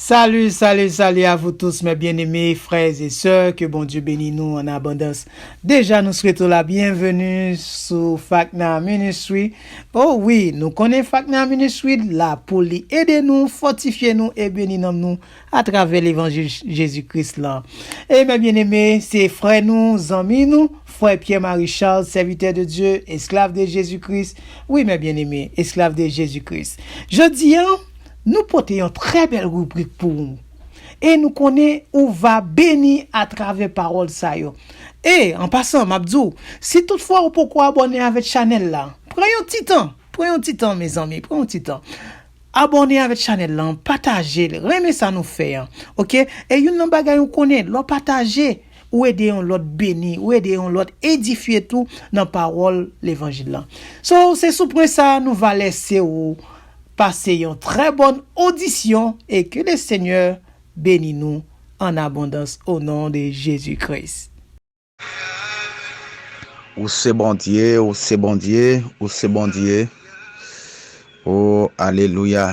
Salut, salut, salut à vous tous, mes bien-aimés frères et sœurs. Que bon Dieu bénisse nous en abondance. Déjà, nous souhaitons la bienvenue sur Fakna Ministry. Oh oui, nous connaissons Fakna Ministry là pour aider nous, fortifier nous et bénir nous à travers l'évangile Jésus-Christ là. Et mes bien-aimés, c'est frère nous, amis nous, frère Pierre-Marie Charles, serviteur de Dieu, esclave de Jésus-Christ. Oui, mes bien-aimés, esclave de Jésus-Christ. Je dis, nous portons une très belle rubrique pour nous. Et nous connaissons où va bénir à travers parole ça yo. Et en passant, Mabdou, si toutefois vous pouvez abonner avec Chanel là, prenez un petit temps mes amis, prenez un petit temps. Abonnez avec Chanel là, partagez, remettez ça nous faire. OK? Et une nan bagay on connaît, l'on partager ou aider on l'autre béni, ou aider on l'autre édifier tout dans parole l'évangile là. So c'est sous point ça nous va laisser ou passez une très bonne audition et que le Seigneur bénisse nous en abondance au nom de Jésus-Christ. Ou c'est bon Dieu, ou c'est bon Dieu, ou c'est bon Dieu. Oh, alléluia.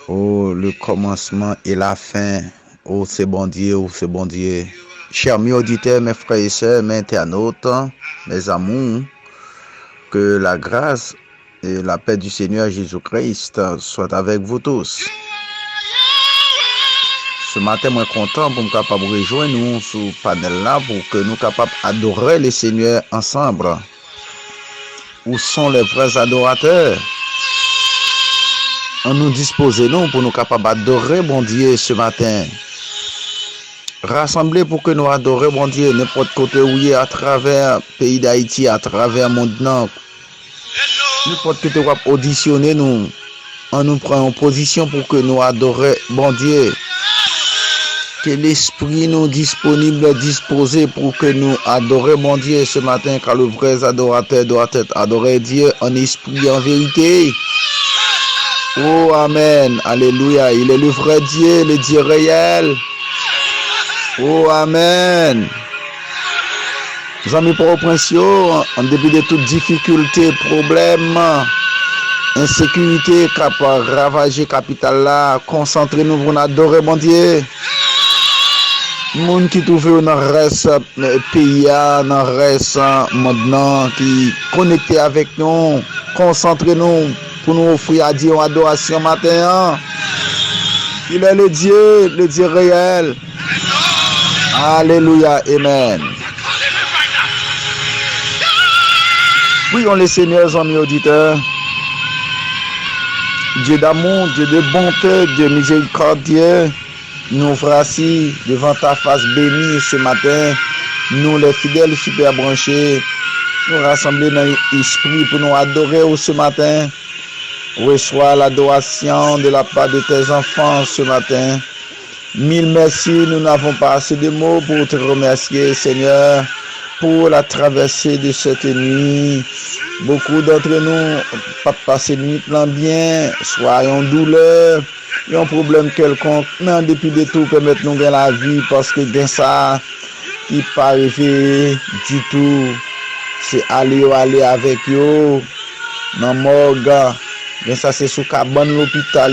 Oh, le commencement et la fin. Oh, c'est bon Dieu, oh, c'est bon Dieu. Chers mes auditeurs, mes frères et sœurs, mes internautes, mes amours, que la grâce et la paix du Seigneur Jésus-Christ soit avec vous tous. Ce matin, je suis content pour nous capable rejoindre nous sur le panel là pour que nous capables adorer le Seigneur ensemble. Où sont les vrais adorateurs? On nous dispose nous pour nous capables adorer bon Dieu ce matin. Rassemblés pour que nous adorions bon Dieu n'importe côté où il est à travers le pays d'Haïti, à travers le monde nord. N'importe côté où auditionner nous, on nous prend en position pour que nous adorions bon Dieu. Que l'esprit nous disponible, disposé pour que nous adorions mon Dieu ce matin, car le vrai adorateur doit être adoré Dieu en esprit, en vérité. Oh, amen, alléluia, il est le vrai Dieu, le Dieu réel. Oh, amen. Nous amis pour en dépit de toutes difficultés, problèmes, insécurité, qui a ravagé capitale là, concentrez-nous pour adorer mon Dieu. Moun qui trouve dans reste pays dans reste monde qui connecté avec nous, concentrez-nous pour nous offrir à Dieu une adoration matin. Il est le Dieu réel. Alléluia, amen. Prions le Seigneur, amis auditeurs. Dieu d'amour, Dieu de bonté, Dieu miséricordieux. Nous voici devant ta face bénie ce matin. Nous les fidèles super branchés. Nous rassembler dans l'esprit pour nous adorer ce matin. Reçois l'adoration de la part de tes enfants ce matin. Mille merci, nous n'avons pas assez de mots pour te remercier, Seigneur, pour la traversée de cette nuit. Beaucoup d'entre nous pas passé nuit bien, soit en douleur, un problème quelconque, mais en dépit de tout, permettre nous de la vie parce que bien ça, qui pas arrivé du tout, c'est aller avec eux, dans morgue, bien ça c'est sous cabane l'hôpital,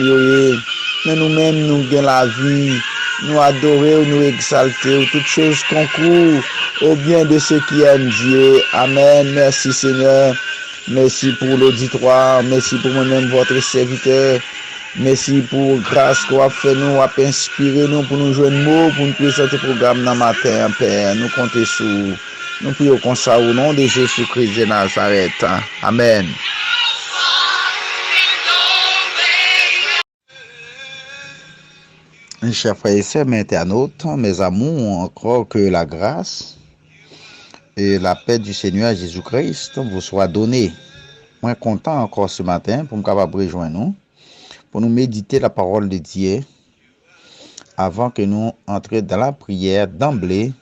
mais nous-mêmes nous gagnons la vie, nous adorer, nous exalter, toutes choses concourent au bien de ceux qui aiment Dieu. Amen. Merci Seigneur. Merci pour l'auditoire. Merci pour moi-même, votre serviteur. Merci pour grâce qu'on a fait nous, a inspiré nous pour nous jouer de mots, pour nous présenter le programme dans matin, Père. Nous comptons sur nous prions comme ça au nom de Jésus-Christ de Nazareth. Amen. Mes chers frères et sœurs, mes internautes, mes amours, encore que la grâce et la paix du Seigneur Jésus-Christ vous soient données. Moi, content encore ce matin pour me capable rejoindre nous, pour nous méditer la parole de Dieu avant que nous entrions dans la prière d'emblée,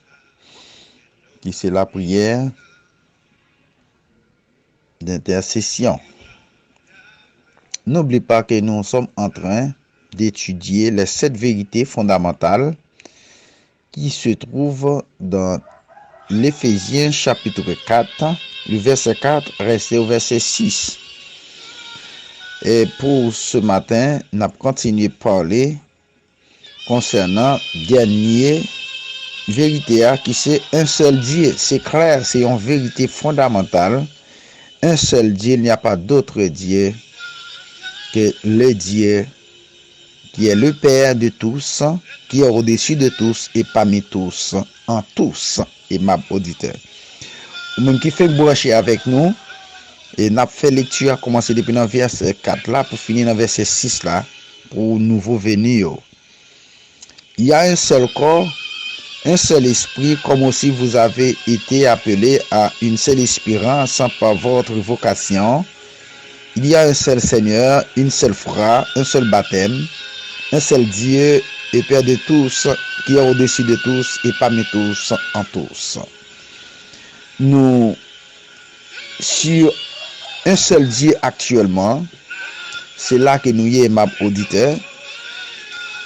qui c'est la prière d'intercession. N'oublie pas que nous sommes en train d'étudier les 7 vérités fondamentales qui se trouvent dans l'Éphésiens chapitre 4, le verset 4 resté au verset 6. Et pour ce matin, nous avons continué à parler concernant dernier vérité qui c'est un seul Dieu. C'est clair, c'est une vérité fondamentale. Un seul Dieu, il n'y a pas d'autre Dieu que le Dieu qui est le Père de tous, qui est au-dessus de tous et parmi tous, en tous, et ma auditeur. Ou même qui fait brancher avec nous, et n'a fait lecture à commencer depuis le verset 4 là, pour finir dans le verset 6 là, pour nouveau venu. Il y a un seul corps, un seul esprit, comme aussi vous avez été appelés à une seule espérance par votre vocation. Il y a un seul Seigneur, une seule foi, un seul baptême, un seul Dieu et Père de tous, qui est au-dessus de tous et parmi tous, en tous. Nous, sur un seul Dieu actuellement, c'est là que nous y est ma auditeur,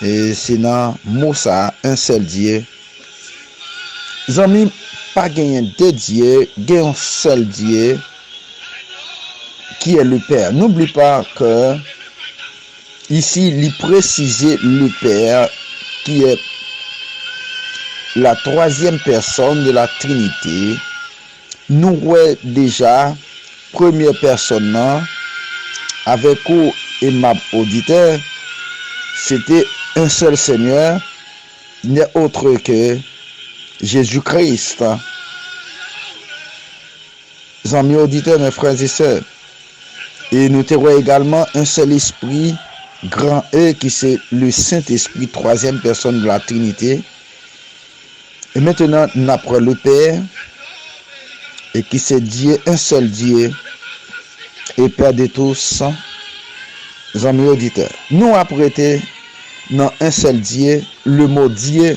et c'est dans Moussa, un seul Dieu. Zami, pas gagner deux dieux, gagne un seul Dieu, qui est le Père. N'oublie pas que ici, il précise le Père, qui est la troisième personne de la Trinité. Nous voyons déjà première personne avec vous et ma auditeur, c'était un seul Seigneur, il n'est autre que Jésus-Christ. Amis auditeurs, mes frères et sœurs, et nous avons également un seul esprit, grand E, qui c'est le Saint-Esprit, troisième personne de la Trinité. Et maintenant, nous apprenons le Père, et qui c'est Dieu, un seul Dieu, et Père de tous, amis auditeurs. Nous apprêtons dans un seul Dieu, le mot Dieu,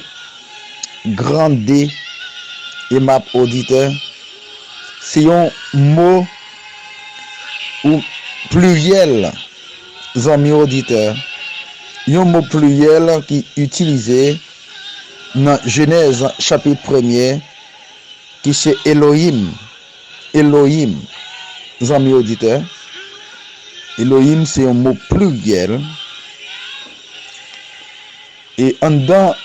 grand D, et ma auditeur, c'est un mot ou pluriel, amis auditeurs. Un mot pluriel qui est utilisé dans Genèse chapitre 1er, qui c'est Elohim. Elohim, amis auditeurs. Elohim, c'est un mot pluriel. Et en dans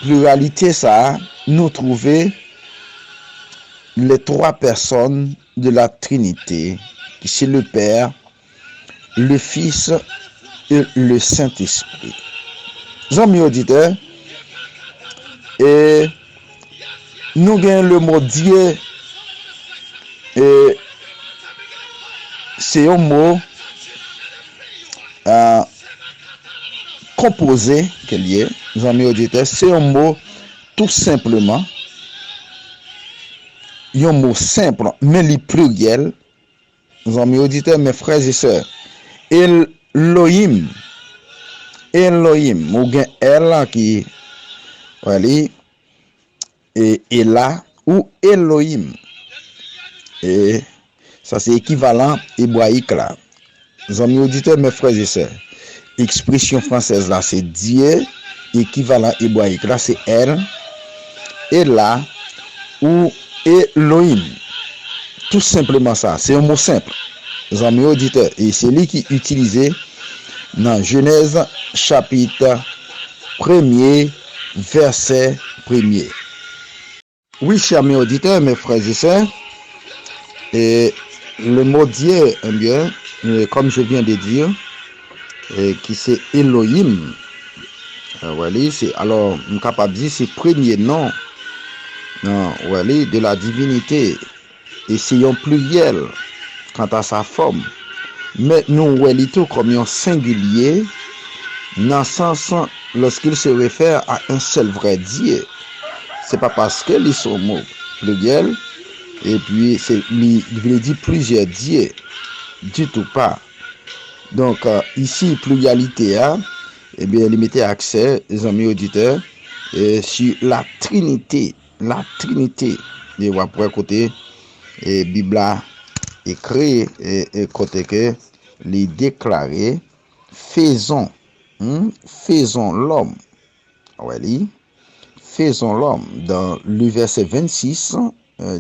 pluralité, ça, nous trouvons les trois personnes de la Trinité, qui c'est le Père, le Fils et le Saint-Esprit. Amis auditeurs, et nous gagnons le mot Dieu, et c'est un mot composé, amis auditeurs, c'est un mot tout simplement, un mot simple, mais le pluriel, amis auditeurs, mes frères et sœurs. Elohim, ou bien elle qui, voilà, et là, ou Elohim. Et ça c'est équivalent hébraïque là. Amis auditeurs, mes frères et sœurs. Expression française là, c'est Dieu, équivalent hébraïque là, c'est elle, et là, ou Elohim. Tout simplement ça, c'est un mot simple. Amis auditeurs, et c'est lui qui est utilisé dans Genèse chapitre 1er, verset 1er. Oui, chers amis auditeurs, mes frères et sœurs, et le mot Dieu, eh bien, comme je viens de dire, qui c'est Elohim. Voilà, c'est alors, on est capable de dire c'est premier nom, voilà, de la divinité. Et c'est un pluriel quant à sa forme. Mais nous voyons tout comme un singulier, dans le sens lorsqu'il se réfère à un seul vrai Dieu. C'est pas parce que les sont mots pluriel, et puis il veut dire plusieurs dieux, du tout pas. Donc ici, pluralité, eh bien, limiter accès, les amis auditeurs, sur la Trinité. La Trinité, et on va pour côté, et Bible écrit, et côté que, les déclarer, faisons l'homme. Oui, faisons l'homme. Dans le verset 26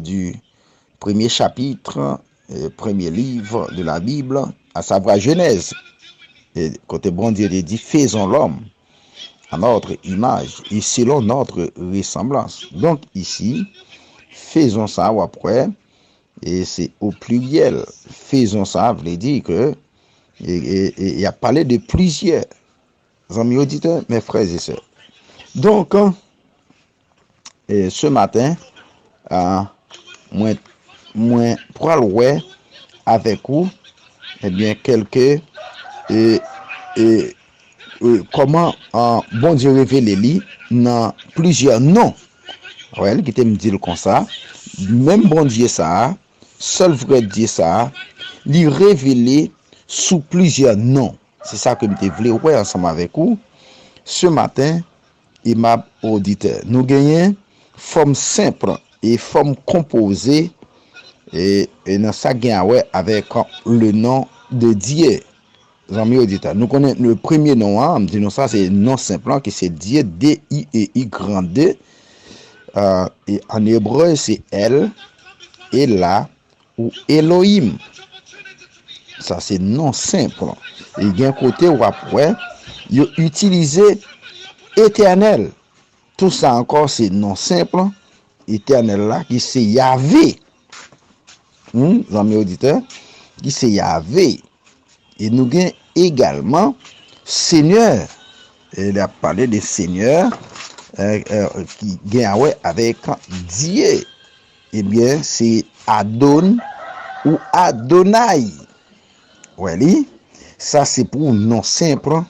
du premier chapitre, premier livre de la Bible, à savoir Genèse. Et côté bon Dieu dit, faisons l'homme à notre image et selon notre ressemblance. Donc ici, faisons ça ou après, et c'est au pluriel. Faisons ça veut dire que il a parlé de plusieurs amis auditeurs, mes frères et sœurs. Donc, ce matin, moi pour aller avec vous, eh bien, quelques comment bon Dieu révèle lui dans plusieurs noms. Ouais, qui te me dit comme ça, même bon Dieu ça, seul vrai Dieu ça, lui révélé sous plusieurs noms. C'est ça que je voulais voir ensemble avec vous. Ce matin, il m'a auditeur. Nous gagnons forme simple et forme composée et dans ça gagne avec le nom de Dieu. Amis auditeurs, nous connaissons le premier nom, disons ça, c'est nom simple qui c'est Dieu, D-I-E-Y grand D. Et en hébreu, c'est El, Ela ou Elohim. Ça, c'est nom simple. Et il y a un côté où après, il utilisé éternel. Tout ça encore, c'est nom simple. Éternel là, qui c'est Yahvé. Amis auditeurs, qui c'est Yahvé. Et nous avons également Seigneur. Il a parlé de Seigneur qui gagne avec Dieu. Eh bien, c'est Adon ou Adonai. Oui, ça c'est pour nom simple.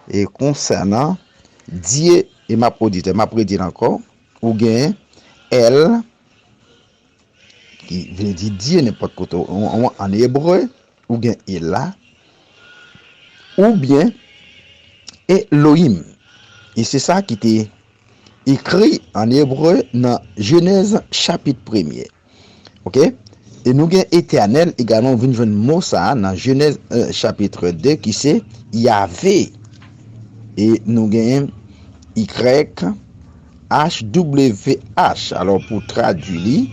Et concernant Dieu et ma auditeur, ma prédire encore, ou gagne El, qui veut dire Dieu n'importe quoi en hébreu, ou bien Ela, ou bien Elohim. Et c'est ça qui était écrit en hébreu dans Genèse chapitre 1er. OK? Et nous avons éternel également, on vient de mot ça dans Genèse chapitre 2 qui c'est Yahvé. Et nous avons YHWH. Alors pour traduire,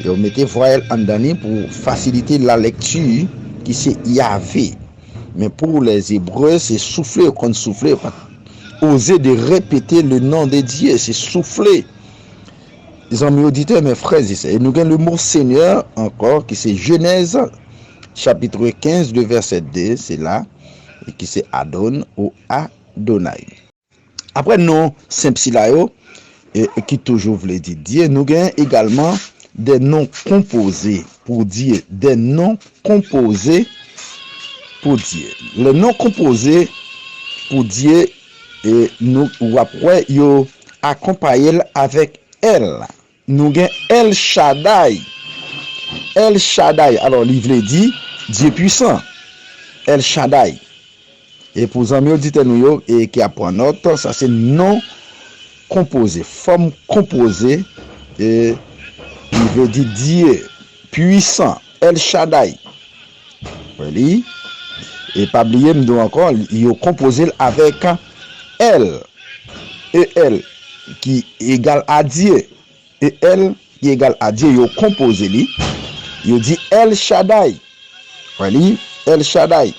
et on mettait voyelle en dernier pour faciliter la lecture qui c'est Yahvé. Mais pour les Hébreux, c'est souffler qu'on souffler. Oser de répéter le nom de Dieu, c'est souffler. Les amis auditeurs, mes frères et sœurs, et nous avons le mot Seigneur encore, qui c'est Genèse chapitre 15, le verset 2, c'est là, et qui c'est Adon ou Adonai. Après, non, Saint-Psylayo, et qui toujours voulait dire Dieu, nous avons également des noms composés pour Dieu, des noms composés pour Dieu. Le nom composé pour Dieu, et nous, ou après, yo accompagné avec elle. Nous avons El Shaddai. El Shaddai. Alors, il veut dire Dieu puissant. El Shaddai. Et pour les amis auditeurs nous et qui apprend notre, ça c'est nom composé, forme composée. Et il veut dire Dieu puissant. El Shaddai. Oui. Et pas oublier, nous encore, il est composé avec El. Et El qui égale à Dieu. Et El qui égale à Dieu, il est composé. Il dit El Shaddai. Oui, El Shaddai.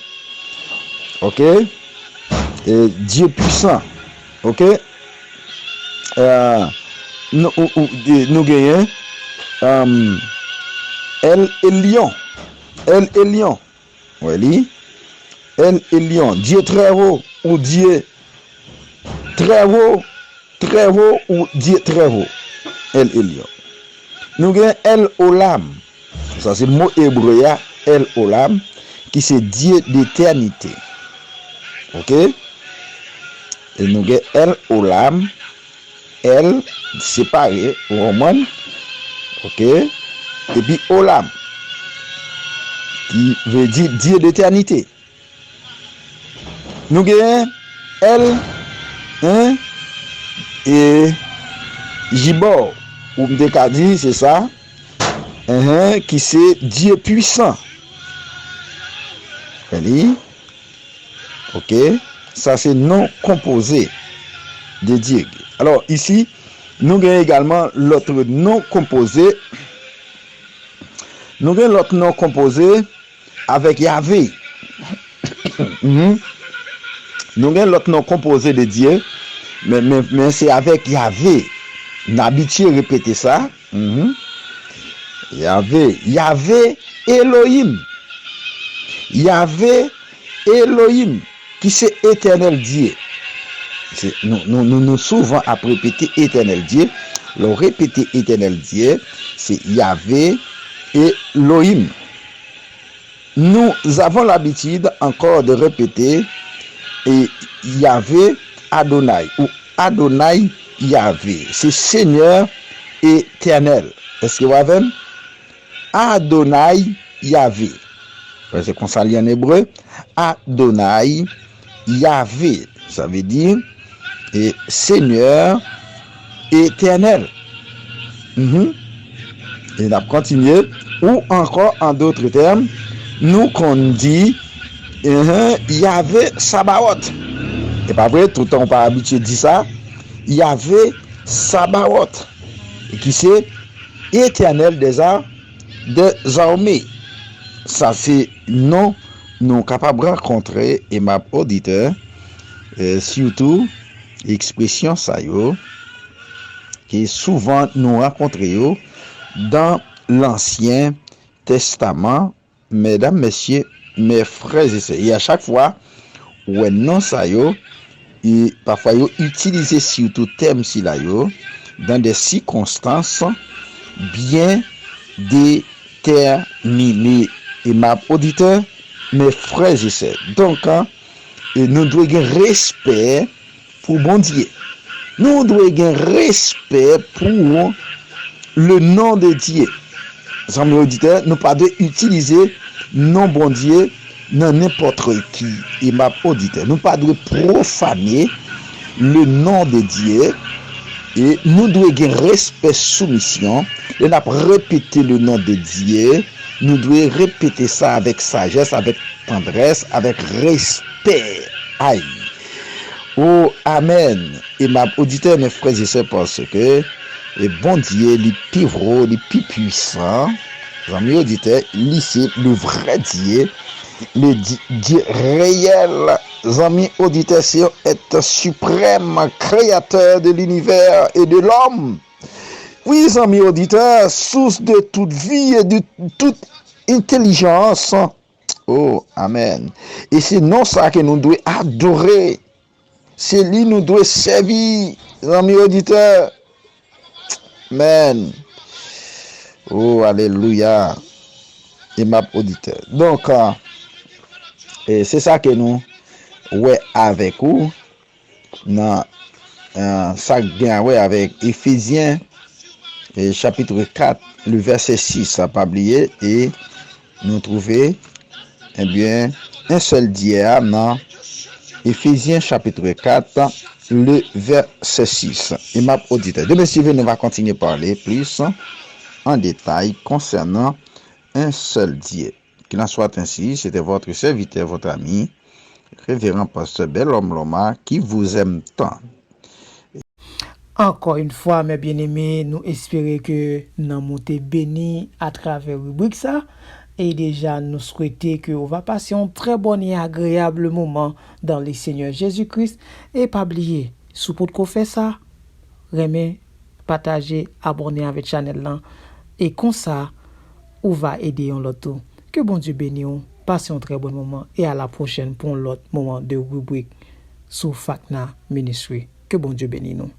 Ok? Et Dieu puissant. Ok? Nous gagnons El Elyon. El Elyon. Oui. El Elyon. Dieu très haut ou Dieu très haut ou Dieu très haut. El Elyon. Nous gagnons El Olam. Ça c'est le mot hébreu, El Olam, qui c'est Dieu d'éternité. Ok? Et nous avons El Olam, El séparé, roman. Ok? Et puis Olam, qui veut dire Dieu d'éternité. Nous avons El et Gibor, ou Mdekadi, c'est ça, qui c'est Dieu puissant. Ok, ça c'est nom composé de Dieu. Alors ici, nous avons également l'autre nom composé. Nous avons l'autre nom composé avec Yahvé. Mhm. Nous avons l'autre nom composé de Dieu, mais c'est avec Yahvé. Nous habitué à répéter ça. Mhm. Yahvé Elohim. Yahvé Elohim, qui c'est éternel Dieu. Nous souvent à répéter éternel Dieu. Le répéter éternel Dieu, c'est Yahvé Elohim. Nous avons l'habitude encore de répéter et Yahvé Adonai ou Adonai Yahvé. C'est Seigneur éternel. Est-ce que vous avez Adonai Yahvé? C'est qu'on s'allie en hébreu. Adonai Yahvé. Ça veut dire et Seigneur éternel. Et on a continué. Ou encore en d'autres termes, nous qu'on dit Yahvé Sabaoth. Et pas vrai, tout le temps on pas habitué de dire ça. Yahvé Sabaoth. Et qui c'est éternel des armées. Ça c'est non nous capables de rencontrer et ma auditeur surtout expression ça yo qui souvent nous rencontrons dans l'Ancien Testament, mesdames, messieurs, mes frères et sœurs. Et à chaque fois où non ça yo et parfois yo utiliser surtout terme si là yo dans des circonstances bien déterminées. Et ma auditeur, mes frères et sœurs. Donc, nous devons avoir respect pour bon Dieu. Nous devons avoir respect pour le nom de Dieu. Mes auditeurs, nous ne pouvons pas utiliser nom bon Dieu dans n'importe qui. Et ma auditeur, nous ne pouvons pas profaner le nom de Dieu. Et nous devons avoir respect, soumission. Et nous avons répété le nom de Dieu. Nous devons répéter ça avec sagesse, avec tendresse, avec respect. Aïe. Oh, amen. Et ma auditeur, mes frères et sœurs, parce que le bon Dieu, le plus gros, le plus puissant, mes auditeurs, c'est le vrai Dieu, le Dieu réel. Amis auditeurs, c'est être suprême créateur de l'univers et de l'homme. Oui, amis auditeurs, source de toute vie et de toute intelligence. Oh, amen. Et c'est non ça que nous devons adorer. C'est lui nous devons servir, amis auditeurs. Amen. Oh, alléluia. Et ma auditeur. Donc, c'est ça que nous, ouais, avec vous, dans ça bien, ouais, avec Éphésiens, chapitre 4, le verset 6, ça pas oublié, et nous trouver, eh bien, un seul Dieu dans Éphésiens, chapitre 4, le verset 6. Et ma auditeur. Demain, suivant, nous va continuer à parler plus en détail concernant un seul Dieu. Qu'il en soit ainsi, c'était votre serviteur, votre ami, révérend pasteur Belhomme Loma, qui vous aime tant. Encore une fois, mes bien-aimés, nous espérons que nous avons été bénis à travers rubrique ça. Et déjà, nous souhaitons que vous va passer un très bon et agréable moment dans le Seigneur Jésus-Christ. Et pas oublier, si vous fait ça, remets, partager, abonner avec la chaîne là. Et comme ça, on va aider l'autre. Que bon Dieu bénisse. Passez un très bon moment et à la prochaine pour l'autre moment de rubrique sous Fakna Ministry. Que bon Dieu bénisse nous.